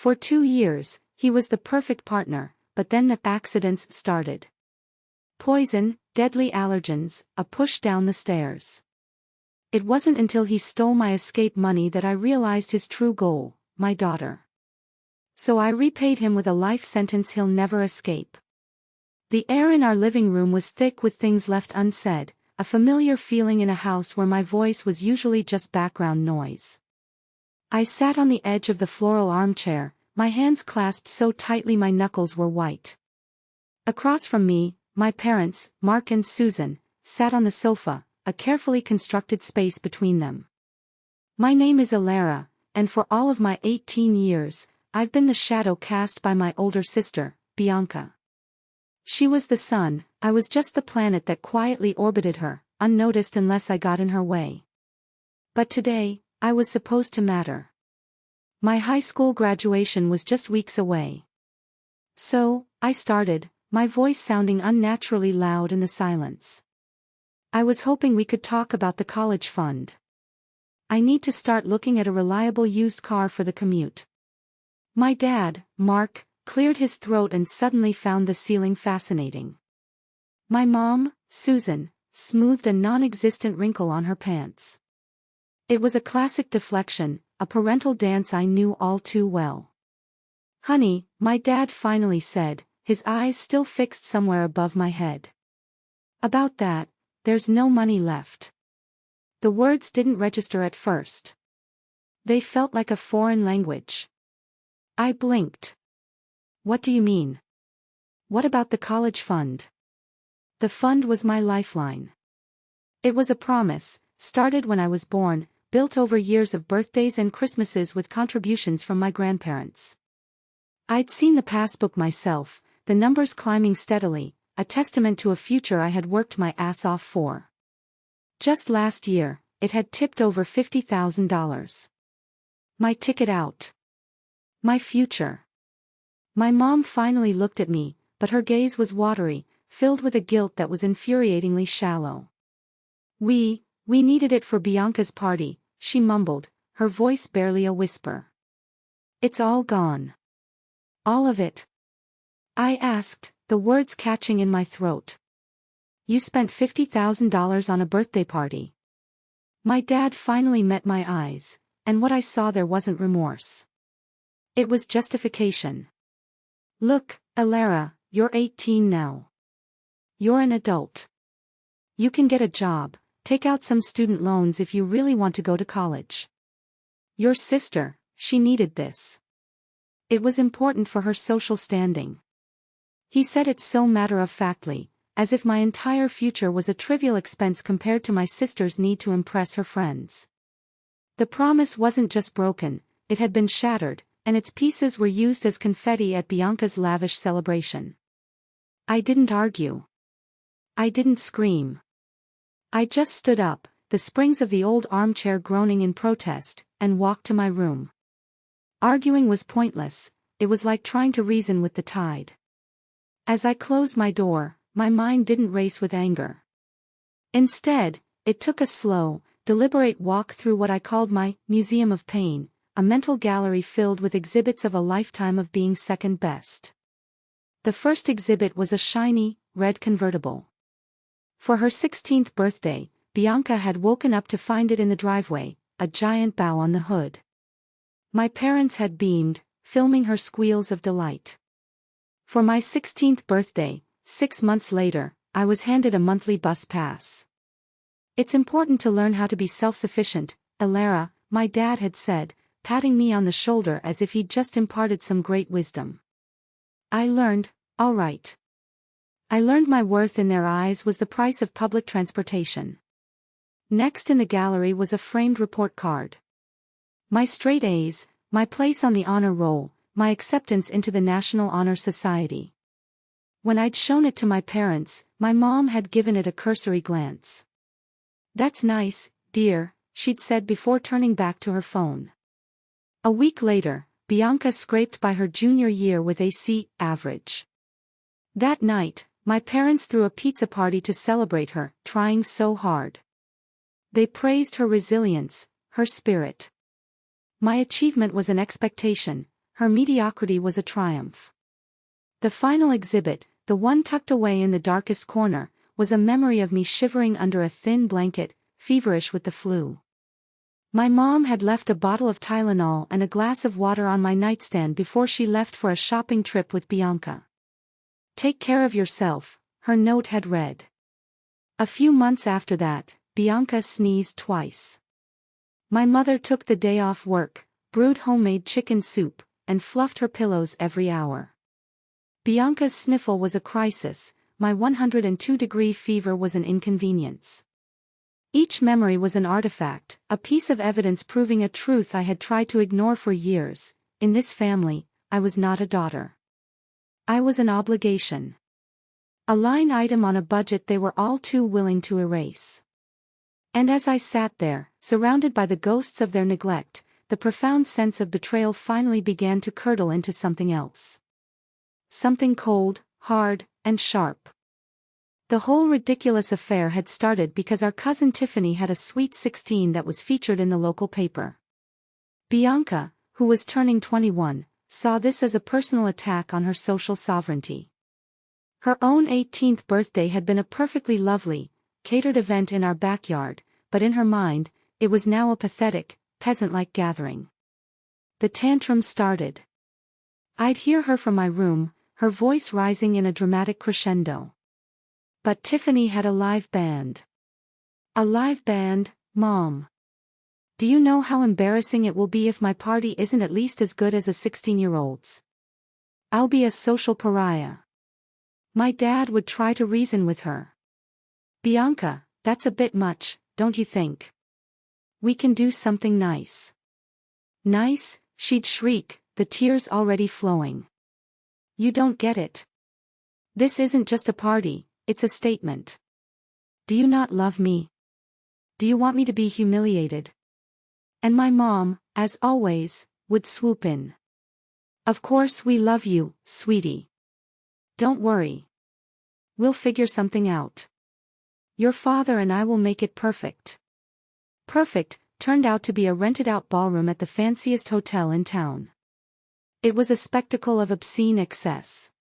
For 2 years, he was the perfect partner, but then the accidents started. Poison, deadly allergens, a push down the stairs. It wasn't until he stole my escape money that I realized his true goal, my daughter. So I repaid him with a life sentence he'll never escape. The air in our living room was thick with things left unsaid, a familiar feeling in a house where my voice was usually just background noise. I sat on the edge of the floral armchair, my hands clasped so tightly my knuckles were white. Across from me, my parents, Mark and Susan, sat on the sofa, a carefully constructed space between them. My name is Alara, and for all of my 18 years, I've been the shadow cast by my older sister, Bianca. She was the sun, I was just the planet that quietly orbited her, unnoticed unless I got in her way. But today, I was supposed to matter. My high school graduation was just weeks away. So, I started, my voice sounding unnaturally loud in the silence. I was hoping we could talk about the college fund. I need to start looking at a reliable used car for the commute. My dad, Mark, cleared his throat and suddenly found the ceiling fascinating. My mom, Susan, smoothed a non-existent wrinkle on her pants. It was a classic deflection, a parental dance I knew all too well. "Honey," my dad finally said, his eyes still fixed somewhere above my head. "About that, there's no money left." The words didn't register at first. They felt like a foreign language. I blinked. "What do you mean? What about the college fund?" The fund was my lifeline. It was a promise, started when I was born, built over years of birthdays and Christmases with contributions from my grandparents. I'd seen the passbook myself, the numbers climbing steadily, a testament to a future I had worked my ass off for. Just last year, it had tipped over $50,000. My ticket out. My future. My mom finally looked at me, but her gaze was watery, filled with a guilt that was infuriatingly shallow. We needed it for Bianca's party," she mumbled, her voice barely a whisper. "It's all gone." "All of it?" I asked, the words catching in my throat. "You spent $50,000 on a birthday party." My dad finally met my eyes, and what I saw there wasn't remorse. It was justification. "Look, Alara, you're 18 now. You're an adult. You can get a job, take out some student loans if you really want to go to college. Your sister, she needed this. It was important for her social standing." He said it so matter-of-factly, as if my entire future was a trivial expense compared to my sister's need to impress her friends. The promise wasn't just broken, it had been shattered, and its pieces were used as confetti at Bianca's lavish celebration. I didn't argue. I didn't scream. I just stood up, the springs of the old armchair groaning in protest, and walked to my room. Arguing was pointless, it was like trying to reason with the tide. As I closed my door, my mind didn't race with anger. Instead, it took a slow, deliberate walk through what I called my museum of pain, a mental gallery filled with exhibits of a lifetime of being second best. The first exhibit was a shiny, red convertible. For her 16th birthday, Bianca had woken up to find it in the driveway, a giant bow on the hood. My parents had beamed, filming her squeals of delight. For my 16th birthday, 6 months later, I was handed a monthly bus pass. "It's important to learn how to be self-sufficient, Alara," my dad had said, patting me on the shoulder as if he'd just imparted some great wisdom. I learned, all right. I learned my worth in their eyes was the price of public transportation. Next in the gallery was a framed report card. My straight A's, my place on the honor roll, my acceptance into the National Honor Society. When I'd shown it to my parents, my mom had given it a cursory glance. "That's nice, dear," she'd said before turning back to her phone. A week later, Bianca scraped by her junior year with a C average. That night, my parents threw a pizza party to celebrate her, trying so hard. They praised her resilience, her spirit. My achievement was an expectation, her mediocrity was a triumph. The final exhibit, the one tucked away in the darkest corner, was a memory of me shivering under a thin blanket, feverish with the flu. My mom had left a bottle of Tylenol and a glass of water on my nightstand before she left for a shopping trip with Bianca. "Take care of yourself," her note had read. A few months after that, Bianca sneezed twice. My mother took the day off work, brewed homemade chicken soup, and fluffed her pillows every hour. Bianca's sniffle was a crisis, my 102-degree fever was an inconvenience. Each memory was an artifact, a piece of evidence proving a truth I had tried to ignore for years. In this family, I was not a daughter. I was an obligation. A line item on a budget they were all too willing to erase. And as I sat there, surrounded by the ghosts of their neglect, the profound sense of betrayal finally began to curdle into something else. Something cold, hard, and sharp. The whole ridiculous affair had started because our cousin Tiffany had a sweet 16 that was featured in the local paper. Bianca, who was turning 21, saw this as a personal attack on her social sovereignty. Her own 18th birthday had been a perfectly lovely, catered event in our backyard, but in her mind, it was now a pathetic, peasant-like gathering. The tantrum started. I'd hear her from my room, her voice rising in a dramatic crescendo. But Tiffany had a live band. A live band, Mom. Do you know how embarrassing it will be if my party isn't at least as good as a 16-year-old's? I'll be a social pariah. My dad would try to reason with her. Bianca, that's a bit much, don't you think? We can do something nice. Nice, she'd shriek, the tears already flowing. You don't get it. This isn't just a party, it's a statement. Do you not love me? Do you want me to be humiliated? And my mom, as always, would swoop in. Of course we love you, sweetie. Don't worry. We'll figure something out. Your father and I will make it perfect. Perfect turned out to be a rented-out ballroom at the fanciest hotel in town. It was a spectacle of obscene excess.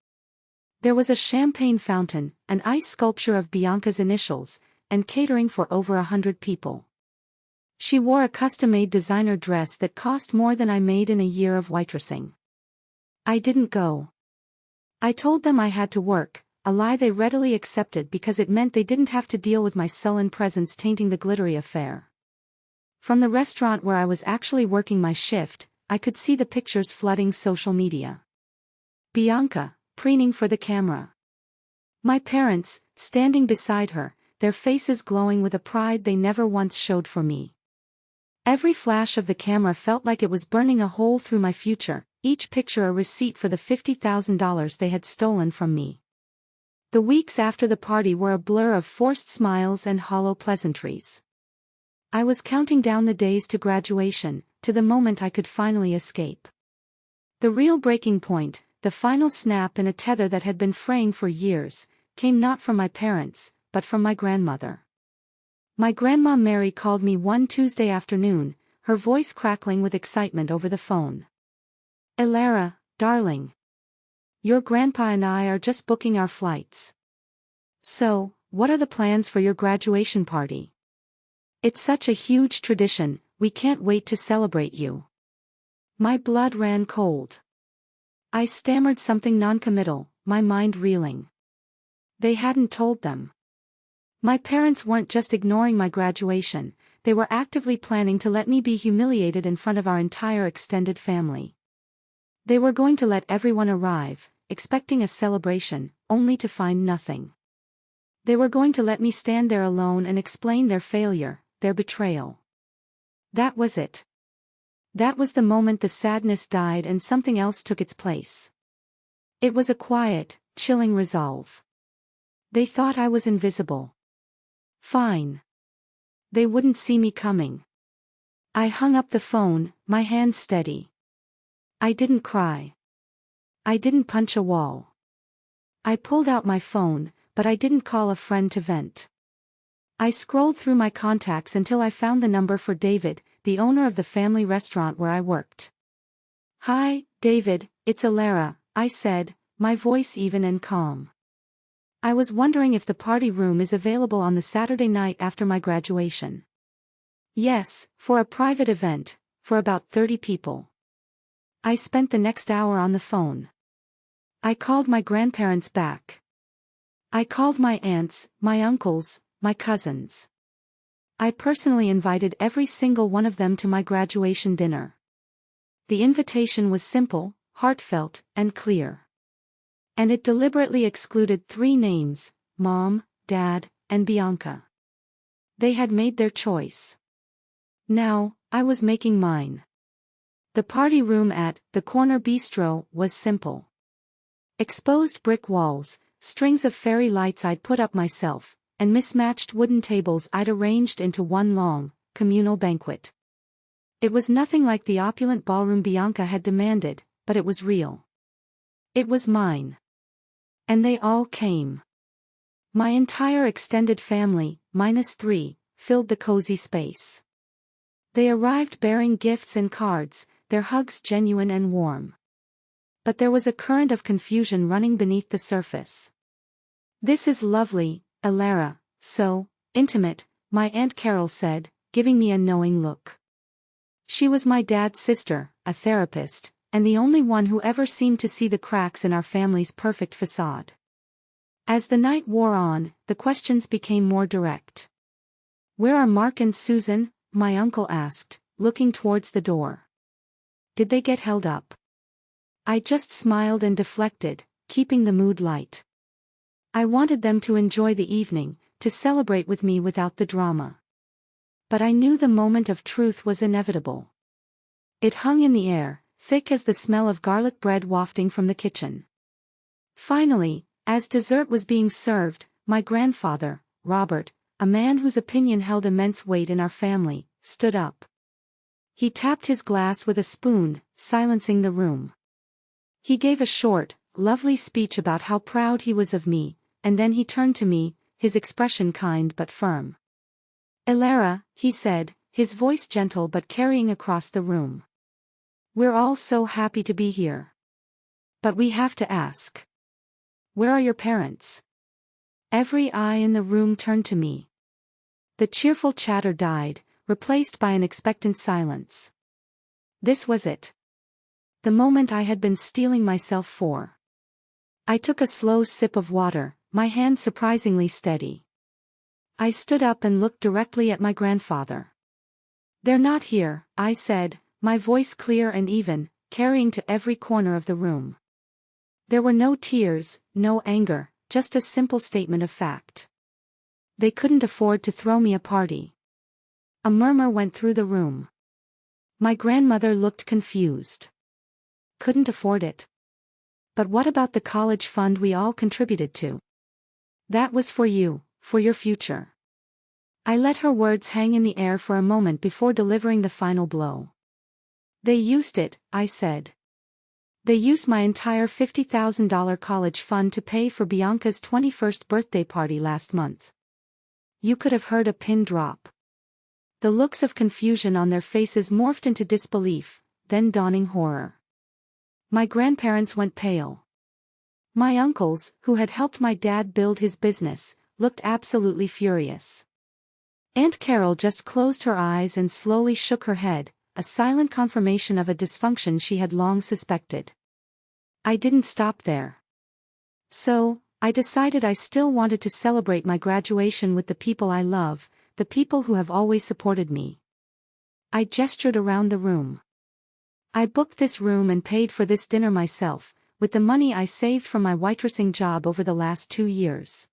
There was a champagne fountain, an ice sculpture of Bianca's initials, and catering for over 100 people. She wore a custom-made designer dress that cost more than I made in a year of waitressing. I didn't go. I told them I had to work, a lie they readily accepted because it meant they didn't have to deal with my sullen presence tainting the glittery affair. From the restaurant where I was actually working my shift, I could see the pictures flooding social media. Bianca, preening for the camera. My parents, standing beside her, their faces glowing with a pride they never once showed for me. Every flash of the camera felt like it was burning a hole through my future, each picture a receipt for the $50,000 they had stolen from me. The weeks after the party were a blur of forced smiles and hollow pleasantries. I was counting down the days to graduation, to the moment I could finally escape. The real breaking point, the final snap in a tether that had been fraying for years, came not from my parents, but from my grandmother. My grandma Mary called me one Tuesday afternoon, her voice crackling with excitement over the phone. "Elara, darling. Your grandpa and I are just booking our flights. So, what are the plans for your graduation party? It's such a huge tradition, we can't wait to celebrate you." My blood ran cold. I stammered something noncommittal, my mind reeling. They hadn't told them. My parents weren't just ignoring my graduation, they were actively planning to let me be humiliated in front of our entire extended family. They were going to let everyone arrive, expecting a celebration, only to find nothing. They were going to let me stand there alone and explain their failure, their betrayal. That was it. That was the moment the sadness died and something else took its place. It was a quiet, chilling resolve. They thought I was invisible. Fine. They wouldn't see me coming. I hung up the phone, my hands steady. I didn't cry. I didn't punch a wall. I pulled out my phone, but I didn't call a friend to vent. I scrolled through my contacts until I found the number for David, the owner of the family restaurant where I worked. "Hi, David, it's Alara, I said, my voice even and calm. I was wondering if the party room is available on the Saturday night after my graduation. Yes, for a private event, for about 30 people. I spent the next hour on the phone. I called my grandparents back. I called my aunts, my uncles, my cousins. I personally invited every single one of them to my graduation dinner. The invitation was simple, heartfelt, and clear. And it deliberately excluded 3 names: Mom, Dad, and Bianca. They had made their choice. Now, I was making mine. The party room at the Corner Bistro was simple. Exposed brick walls, strings of fairy lights I'd put up myself, and mismatched wooden tables I'd arranged into one long, communal banquet. It was nothing like the opulent ballroom Bianca had demanded, but it was real. It was mine. And they all came. My entire extended family, -3, filled the cozy space. They arrived bearing gifts and cards, their hugs genuine and warm. But there was a current of confusion running beneath the surface. "This is lovely, Alara, so intimate," my Aunt Carol said, giving me a knowing look. She was my dad's sister, a therapist, and the only one who ever seemed to see the cracks in our family's perfect facade. As the night wore on, the questions became more direct. "Where are Mark and Susan?" my uncle asked, looking towards the door. "Did they get held up?" I just smiled and deflected, keeping the mood light. I wanted them to enjoy the evening, to celebrate with me without the drama. But I knew the moment of truth was inevitable. It hung in the air, thick as the smell of garlic bread wafting from the kitchen. Finally, as dessert was being served, my grandfather, Robert, a man whose opinion held immense weight in our family, stood up. He tapped his glass with a spoon, silencing the room. He gave a short, lovely speech about how proud he was of me, and then he turned to me, his expression kind but firm. "Alara," he said, his voice gentle but carrying across the room. "We're all so happy to be here. But we have to ask. Where are your parents?" Every eye in the room turned to me. The cheerful chatter died, replaced by an expectant silence. This was it. The moment I had been steeling myself for. I took a slow sip of water, my hand surprisingly steady. I stood up and looked directly at my grandfather. "They're not here," I said, my voice clear and even, carrying to every corner of the room. There were no tears, no anger, just a simple statement of fact. They couldn't afford to throw me a party. A murmur went through the room. My grandmother looked confused. Couldn't afford it? But what about the college fund we all contributed to? That was for you, for your future. I let her words hang in the air for a moment before delivering the final blow. "They used it," I said. "They used my entire $50,000 college fund to pay for Bianca's 21st birthday party last month." You could have heard a pin drop. The looks of confusion on their faces morphed into disbelief, then dawning horror. My grandparents went pale. My uncles, who had helped my dad build his business, looked absolutely furious. Aunt Carol just closed her eyes and slowly shook her head, a silent confirmation of a dysfunction she had long suspected. I didn't stop there. So, I decided I still wanted to celebrate my graduation with the people I love, the people who have always supported me. I gestured around the room. "I booked this room and paid for this dinner myself, with the money I saved from my waitressing job over the last 2 years."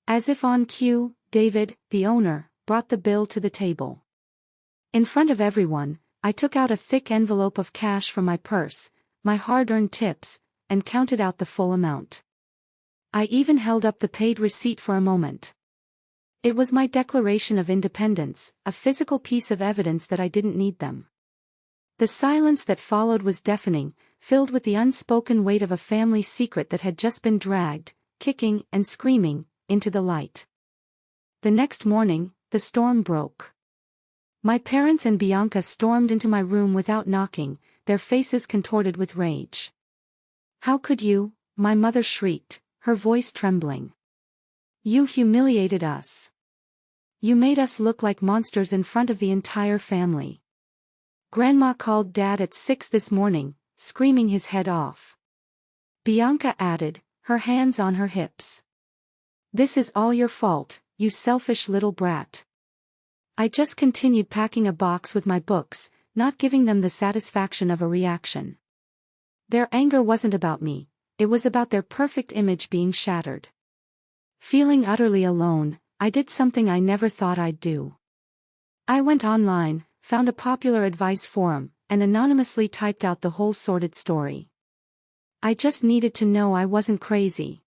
As if on cue, David, the owner, brought the bill to the table. In front of everyone, I took out a thick envelope of cash from my purse, my hard-earned tips, and counted out the full amount. I even held up the paid receipt for a moment. It was my declaration of independence, a physical piece of evidence that I didn't need them. The silence that followed was deafening, filled with the unspoken weight of a family secret that had just been dragged, kicking and screaming, into the light. The next morning, the storm broke. My parents and Bianca stormed into my room without knocking, their faces contorted with rage. "How could you?" my mother shrieked, her voice trembling. "You humiliated us. You made us look like monsters in front of the entire family." Grandma called Dad at 6 this morning, screaming his head off. Bianca added, her hands on her hips. "This is all your fault, you selfish little brat." I just continued packing a box with my books, not giving them the satisfaction of a reaction. Their anger wasn't about me, it was about their perfect image being shattered. Feeling utterly alone, I did something I never thought I'd do. I went online, found a popular advice forum, and anonymously typed out the whole sordid story. I just needed to know I wasn't crazy.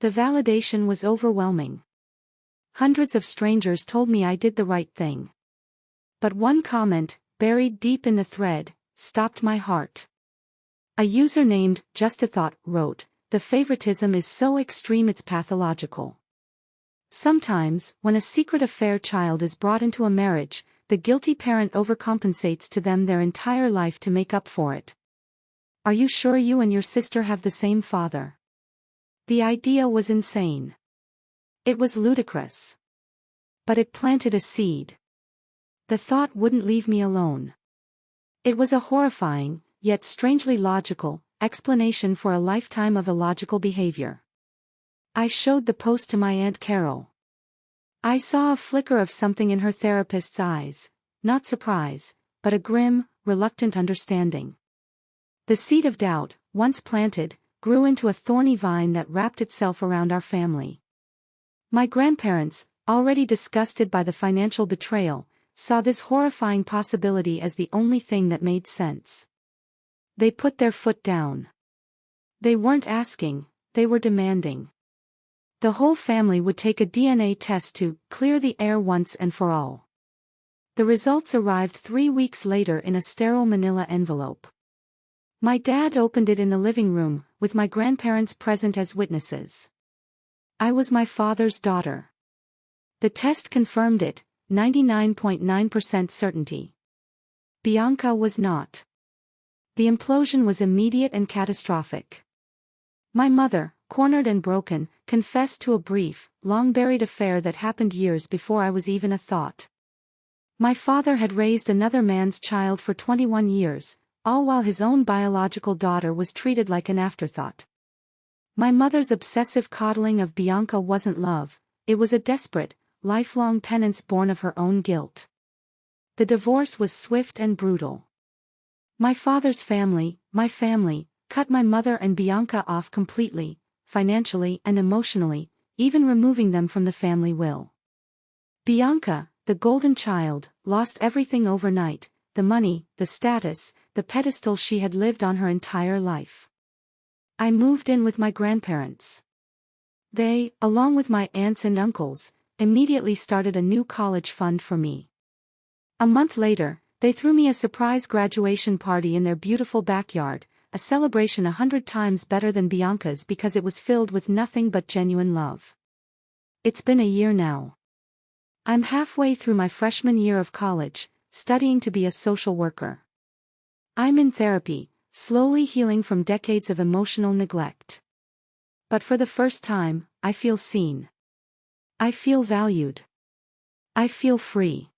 The validation was overwhelming. Hundreds of strangers told me I did the right thing. But one comment, buried deep in the thread, stopped my heart. A user named JustAThought wrote, "The favoritism is so extreme it's pathological. Sometimes, when a secret affair child is brought into a marriage, the guilty parent overcompensates to them their entire life to make up for it. Are you sure you and your sister have the same father?" The idea was insane. It was ludicrous. But it planted a seed. The thought wouldn't leave me alone. It was a horrifying, yet strangely logical, explanation for a lifetime of illogical behavior. I showed the post to my Aunt Carol. I saw a flicker of something in her therapist's eyes, not surprise, but a grim, reluctant understanding. The seed of doubt, once planted, grew into a thorny vine that wrapped itself around our family. My grandparents, already disgusted by the financial betrayal, saw this horrifying possibility as the only thing that made sense. They put their foot down. They weren't asking, they were demanding. The whole family would take a DNA test to clear the air once and for all. The results arrived 3 weeks later in a sterile manila envelope. My dad opened it in the living room, with my grandparents present as witnesses. I was my father's daughter. The test confirmed it, 99.9% certainty. Bianca was not. The implosion was immediate and catastrophic. My mother, cornered and broken, confessed to a brief, long-buried affair that happened years before I was even a thought. My father had raised another man's child for 21 years, all while his own biological daughter was treated like an afterthought. My mother's obsessive coddling of Bianca wasn't love, it was a desperate, lifelong penance born of her own guilt. The divorce was swift and brutal. My father's family, my family, cut my mother and Bianca off completely, financially and emotionally, even removing them from the family will. Bianca, the golden child, lost everything overnight, the money, the status, the pedestal she had lived on her entire life. I moved in with my grandparents. They, along with my aunts and uncles, immediately started a new college fund for me. A month later, they threw me a surprise graduation party in their beautiful backyard, a celebration 100 times better than Bianca's because it was filled with nothing but genuine love. It's been a year now. I'm halfway through my freshman year of college, studying to be a social worker. I'm in therapy, slowly healing from decades of emotional neglect. But for the first time, I feel seen. I feel valued. I feel free.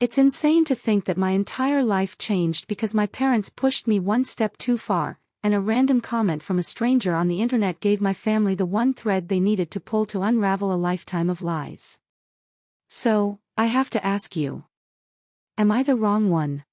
It's insane to think that my entire life changed because my parents pushed me one step too far, and a random comment from a stranger on the internet gave my family the one thread they needed to pull to unravel a lifetime of lies. So, I have to ask you. Am I the wrong one?